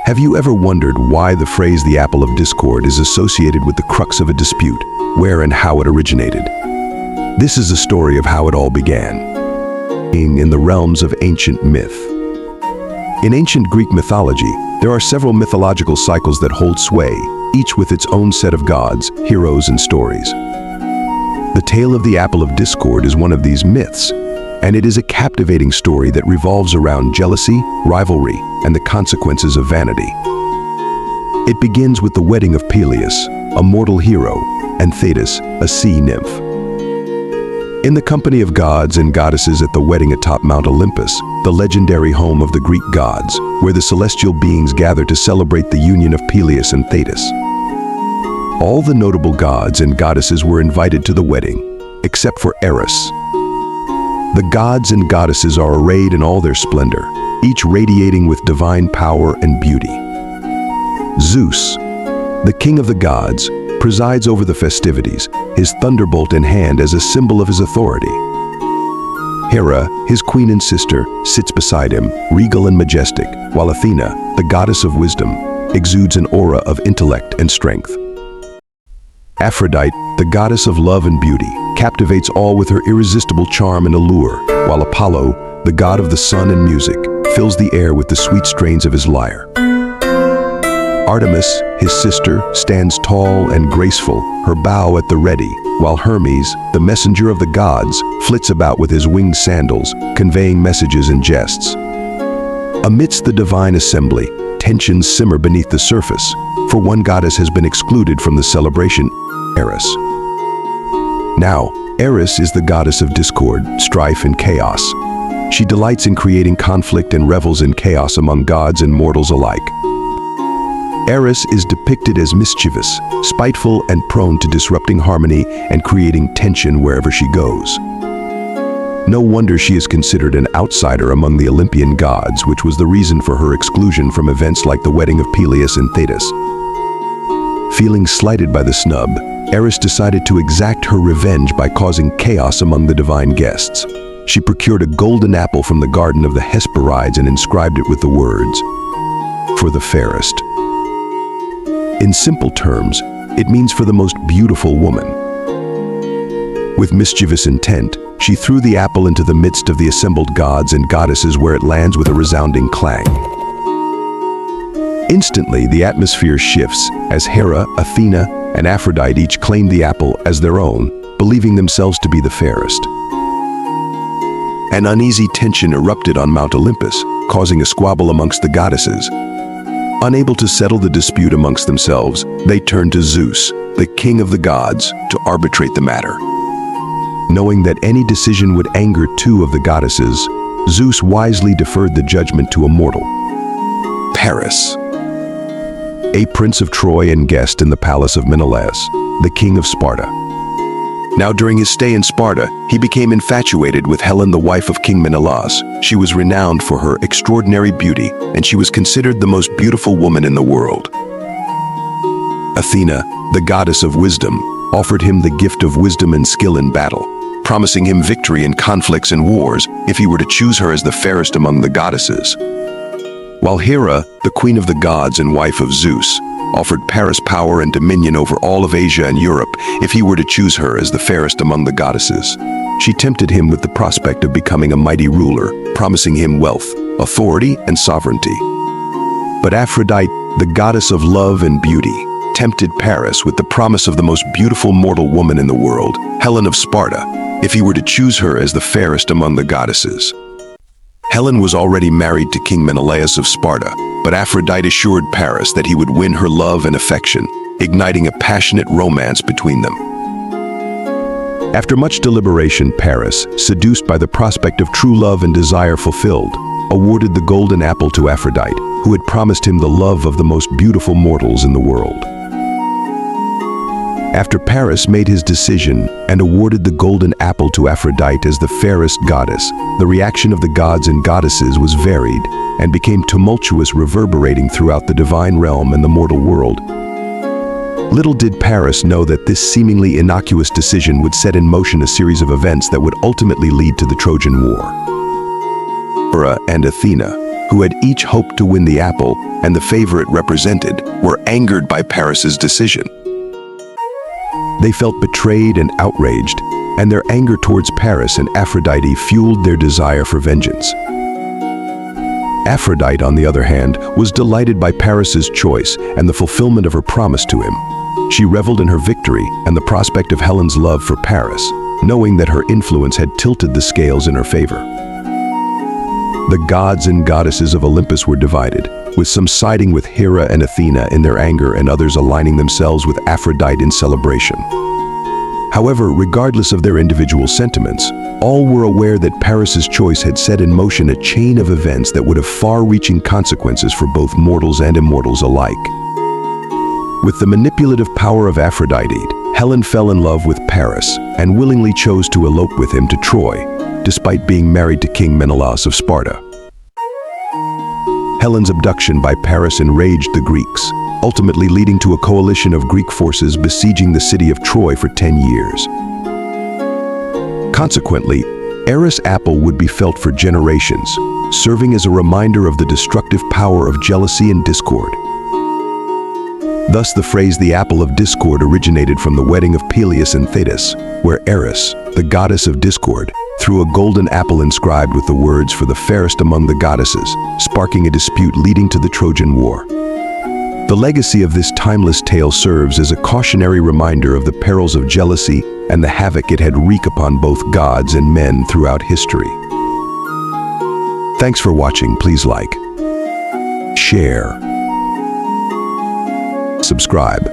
Have you ever wondered why the phrase the apple of discord is associated with the crux of a dispute, where and how it originated? This is a story of how it all began, in the realms of ancient myth. In ancient Greek mythology, there are several mythological cycles that hold sway, each with its own set of gods, heroes, and stories. The tale of the apple of discord is one of these myths, and it is a captivating story that revolves around jealousy, rivalry, and the consequences of vanity. It begins with the wedding of Peleus, a mortal hero, and Thetis, a sea nymph. In the company of gods and goddesses at the wedding atop Mount Olympus, the legendary home of the Greek gods, where the celestial beings gather to celebrate the union of Peleus and Thetis. All the notable gods and goddesses were invited to the wedding, except for Eris. The gods and goddesses are arrayed in all their splendor, each radiating with divine power and beauty. Zeus, the king of the gods, presides over the festivities, his thunderbolt in hand as a symbol of his authority. Hera, his queen and sister, sits beside him, regal and majestic, while Athena, the goddess of wisdom, exudes an aura of intellect and strength. Aphrodite, the goddess of love and beauty, captivates all with her irresistible charm and allure, while Apollo, the god of the sun and music, fills the air with the sweet strains of his lyre. Artemis, his sister, stands tall and graceful, her bow at the ready, while Hermes, the messenger of the gods, flits about with his winged sandals, conveying messages and jests. Amidst the divine assembly, tensions simmer beneath the surface, for one goddess has been excluded from the celebration, Eris. Now, Eris is the goddess of discord, strife, and chaos. She delights in creating conflict and revels in chaos among gods and mortals alike. Eris is depicted as mischievous, spiteful, and prone to disrupting harmony and creating tension wherever she goes. No wonder she is considered an outsider among the Olympian gods, which was the reason for her exclusion from events like the wedding of Peleus and Thetis. Feeling slighted by the snub, Eris decided to exact her revenge by causing chaos among the divine guests. She procured a golden apple from the garden of the Hesperides and inscribed it with the words, "For the fairest." In simple terms, it means for the most beautiful woman. With mischievous intent, she threw the apple into the midst of the assembled gods and goddesses, where it lands with a resounding clang. Instantly, the atmosphere shifts as Hera, Athena, and Aphrodite each claim the apple as their own, believing themselves to be the fairest. An uneasy tension erupted on Mount Olympus, causing a squabble amongst the goddesses. Unable to settle the dispute amongst themselves, they turned to Zeus, the king of the gods, to arbitrate the matter. Knowing that any decision would anger two of the goddesses, Zeus wisely deferred the judgment to a mortal, Paris, a prince of Troy and guest in the palace of Menelaus, the king of Sparta. Now, during his stay in Sparta, he became infatuated with Helen, the wife of King Menelaus. She was renowned for her extraordinary beauty, and she was considered the most beautiful woman in the world. Athena, the goddess of wisdom, offered him the gift of wisdom and skill in battle, promising him victory in conflicts and wars if he were to choose her as the fairest among the goddesses. While Hera, the queen of the gods and wife of Zeus, offered Paris power and dominion over all of Asia and Europe if he were to choose her as the fairest among the goddesses. She tempted him with the prospect of becoming a mighty ruler, promising him wealth, authority, and sovereignty. But Aphrodite, the goddess of love and beauty, tempted Paris with the promise of the most beautiful mortal woman in the world, Helen of Sparta, if he were to choose her as the fairest among the goddesses. Helen was already married to King Menelaus of Sparta, but Aphrodite assured Paris that he would win her love and affection, igniting a passionate romance between them. After much deliberation, Paris, seduced by the prospect of true love and desire fulfilled, awarded the golden apple to Aphrodite, who had promised him the love of the most beautiful mortals in the world. After Paris made his decision and awarded the golden apple to Aphrodite as the fairest goddess, the reaction of the gods and goddesses was varied and became tumultuous, reverberating throughout the divine realm and the mortal world. Little did Paris know that this seemingly innocuous decision would set in motion a series of events that would ultimately lead to the Trojan War. Hera and Athena, who had each hoped to win the apple and the favor it represented, were angered by Paris's decision. They felt betrayed and outraged, and their anger towards Paris and Aphrodite fueled their desire for vengeance. Aphrodite, on the other hand, was delighted by Paris's choice and the fulfillment of her promise to him. She reveled in her victory and the prospect of Helen's love for Paris, knowing that her influence had tilted the scales in her favor. The gods and goddesses of Olympus were divided, with some siding with Hera and Athena in their anger and others aligning themselves with Aphrodite in celebration. However, regardless of their individual sentiments, all were aware that Paris's choice had set in motion a chain of events that would have far-reaching consequences for both mortals and immortals alike. With the manipulative power of Aphrodite, Helen fell in love with Paris and willingly chose to elope with him to Troy, despite being married to King Menelaus of Sparta. Helen's abduction by Paris enraged the Greeks, ultimately leading to a coalition of Greek forces besieging the city of Troy for 10 years. Consequently, Eris' apple would be felt for generations, serving as a reminder of the destructive power of jealousy and discord. Thus, the phrase "the apple of discord" originated from the wedding of Peleus and Thetis, where Eris, the goddess of discord, threw a golden apple inscribed with the words "for the fairest among the goddesses," sparking a dispute leading to the Trojan War. The legacy of this timeless tale serves as a cautionary reminder of the perils of jealousy and the havoc it had wreaked upon both gods and men throughout history. Thanks for watching. Please like, share, subscribe.